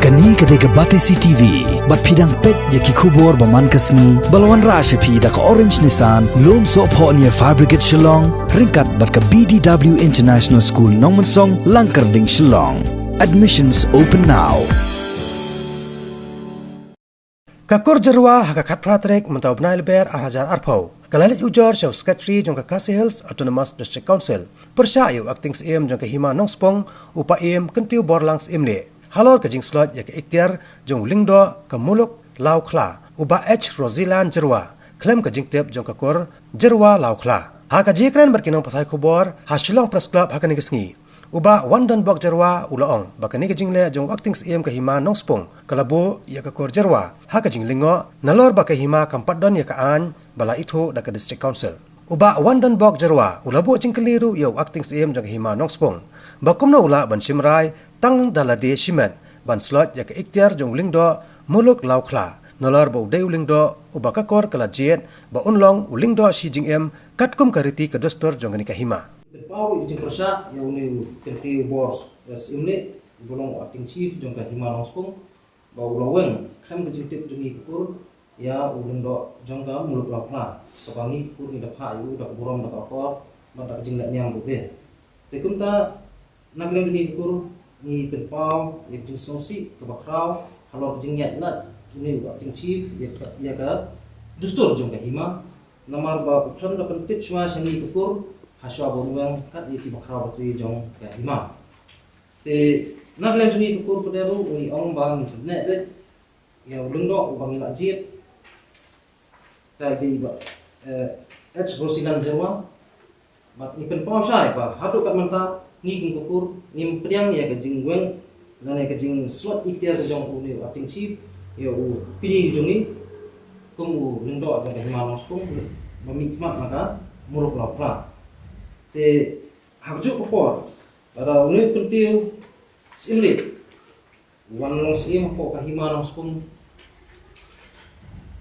Kani ketika Batesi TV, bat pidang pet yaki kubur baman kasni, balawan rasha pi da ka Orange Nissan, lom so po niya Fabricate Shillong, ringkat bat ka BDW International School Nongmansong, Langkarding Shillong. Admissions open now. Kakor jarwa hakakat pratrek mentau bnail ber arhajar arpau. Kalalit ujar syau sekretari jong Kakasi Hills Autonomous District Council. Persya yu acting CM jong Hima Nongspong upa em kentiu borlangs emle. Halor ke jing slot ya ke ikhtiar jong lingdo ke muluk lau khla. Uba H Rozilan jarwa. Klem ke jing tip jong kakor jarwa lau khla. Haka jikran berkinong pasai kubor hasilong press club haka nigesngi. Uba Wandan Bok Jarwa ulaong bakani ke jingle jong acting CM ke Hima Nongspong kalabu ya ke kor jarwa haka jing lingo nalor ba ke Hima kampat don ya ka an bala itu da ke district council. Uba Wandan Bok Jarwa ulabu jing keliru ya acting CM jong Hima Nongspong bakumna ula ban simrai tang dalade shimen ban slot ya ke ikhtiar jong lingdo muluk lau khla nalor ba udai ulingdo uba ka kor kala jet ba unlong ulingdo shi jing em katkum kariti ke dostor jong ni ke Hima. Pau ijing persa yang ni kenti bos imle bolong acting chief jong ka Hima Nongspong ba ulaweng kham ke jingtip jong ikur ya ulung do jong ka muluk lapna kabangi kur ni dapha yu dak burom dak akor ba dak jing dak nyam bude tekum ta naglem jong ikur ni pau ya jing sosi ke bakrau halor jing yat lat ni acting chief ya ka dustur jong ka Hima namar ba kham da pentip shwa sangi ikur haswa bonwang kat yaki bakrau batri jong ka Hima te naglem jong ikur pederu ni ong bang internet de ya ulung do bang ila jit ta di ba H Rosilan Jarwa bat ni pen pau sai ba hatu kat manta ni gung kukur ni priang ya ke jing weng nane ke jing slot ikhtiar jong uni acting chief ya u pini jongi kum ulung do ka Hima Nongspong mamikmat maka muluk lapla te hakju kopor para uni pentiu simlit wan long sim ko ka Hima Nongspong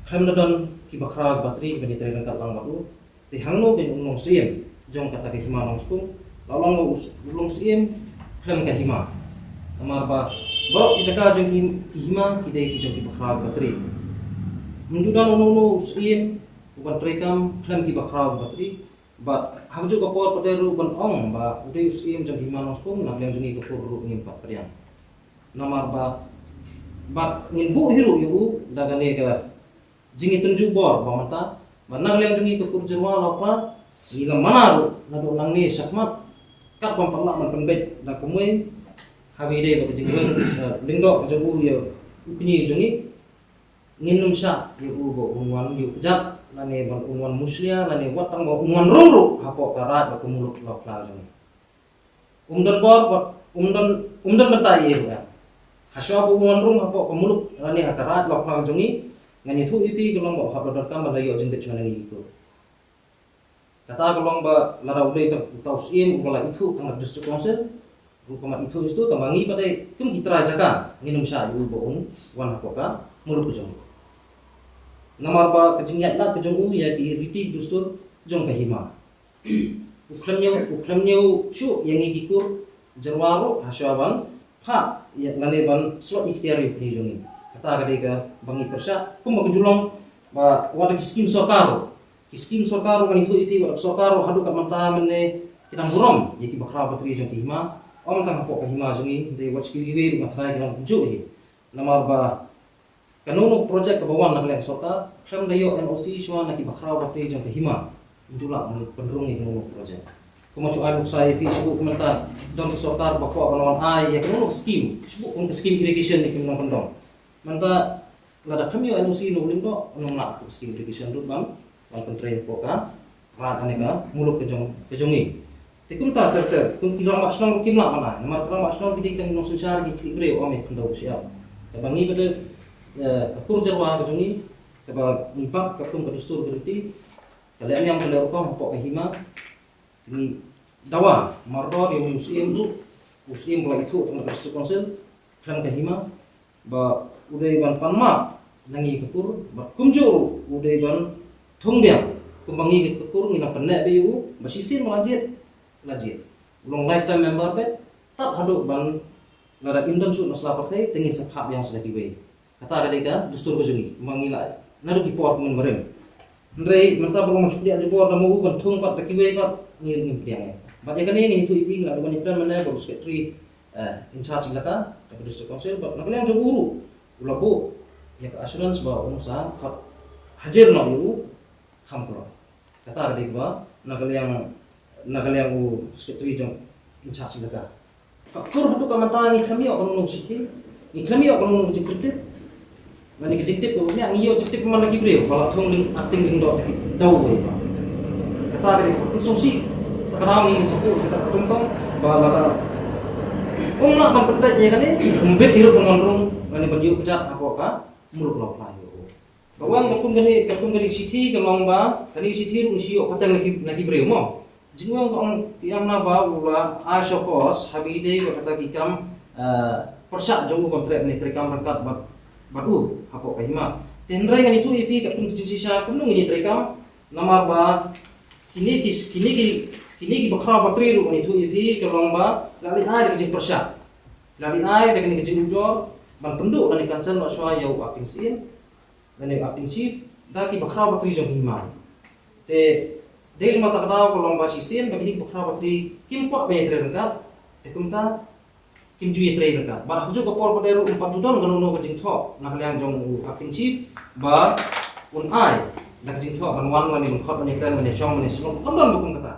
khamdadan ki bakra batri bani tren ka lang batu te hangno ben long sim jong kata ka Hima Nongspong lalong long sim kham ka Hima amar ba borok ki jaka jong ki Hima ki dei ki jong ki bakra batri menjudan ono sim bukan trekam kham ki bakra batri but hakju kopor pederu ban ong ba udai sim jong Hima Nongspong naglem jong kopor ngimpat priang namar ba bat ngimbu hiru yu dagane ka jingi tunju bor ba mata ba naglem jong kopor jarwa lapa ila manaru nadu nangni sakmat kat pampalak man penbet da kumui habide ba jingwen lingdo jong u ya upini jongi nginum sha yu bo unwan yu jat nane ban unwan muslia nane watang ba unwan ruru hapo karat ba kumuluk lokla jongi umdan bor umdan betai ya haswa bu unwan rum hapo kumuluk nane hakarat lokla jongi ngani thu ipi gelong ba hapo dot kam balayo jengdet chwana ngi ko kata gelong ba lara udai tau sim ubala itu tang district council rupama itu tamangi pada kum kitra jaga nginum sha yu bo wan hapo ka muluk jongi namar ba kejingyat la kejong ya di riti dustur jong ka Hima uklamnyo shu yang ikikur jarwaro hasyaban pha ya lane ban slot ikhtiar ni jongi kata ka dega bangi persya kum ba julong ba wada skim sorkaro kan itu iti wa sorkaro hadu ka manta menne kinang burom yaki bakra batri jong ka Hima om tang po ka Hima jongi de watch kiwi matrai kinang ju hi namar ba kanono project kabawan nagleng sorta kham dayo NOC shwa naki bakraw batri jong ka Hima njula penrung ni kanono project kuma chu alu sai fi sibu kumenta don sorta bakwa kanawan ai ya kanono scheme sibu kun scheme irrigation ni kinong pendong manta lada kami NOC no lindo nong la scheme irrigation dut bang wan pentre ko ka rat aneka muluk ke jongi tikum ta ter kum tilang masnong kimla mana namar tilang masnong bidik tang nong sensar ki klibre o me kendo siap bangi bade kur jarwa jongi kaba impak kakum kadustur beriti kalian yang belajar ko pok Hima ini dawa mardor yang musim bola itu tengah kadustur konsil kan Hima ba udai ban panma nangi kekur ba kumjur udai ban thungbiang kumbangi kekur ngina penne biu basisin lajit ulong lifetime member be tak haduk ban lada Indon su nasla partai tengin sephap yang sudah kiwe kata ada ka dustur kejungi mangila nadu ki por men merem ndrei menta belum masuk dia jebor damu ban thung pat kiwe pat ngir ngim piang ba ya kan ini itu ipi la ban plan mana baru secretary in charge laka da district council ba nak yang jeburu ulabu ya ka assurance ba unsa hajar no yu khampro kata ada ba nak yang secretary jong in charge laka Kakor hatu kamata ni kami akan nung sikit, ni kami akan nung jektif, mana jektif tu, ni ang iyo jektif mana lagi beliau, kalau thong ling acting ling dok dau boleh pak. Kata dari konsumsi, terkenal ni sepuluh kita ketumpang, bahawa nak memperbaik je kan ni, membet hidup pengonrong, mana penjiu pejat apa ka, mulut lau pelayu. Bawang katung kani siti kalau ba, kani siti rung siok patang lagi beliau mo. Jingwang kong yang naba ula asya kos habide kata kikam persak jauh kontrak ni terekam rekat batu apa kahima tenrai kan itu ipi katung sisa kunung ini terekam namar ba kini ki bakra batri ru itu ipi kalau ba lali air kejing persak lali air dengan kejing ujor ban penduk dan cancel maswa yau acting scene dan acting chief dah ki bakra batri jong hima te Dahil mata kadaw ko lang ba si Sin, kami ni bukra batri kim kwa ba yatre rengkat, te kumta kim ju yatre rengkat. Ba hujo ko por padero patudon ganuno ka jingtho, nakaliang jong acting chief ba un ai nak jingtho ban wan ni khot ni kran ni chong ni sulong kondon bukum kata.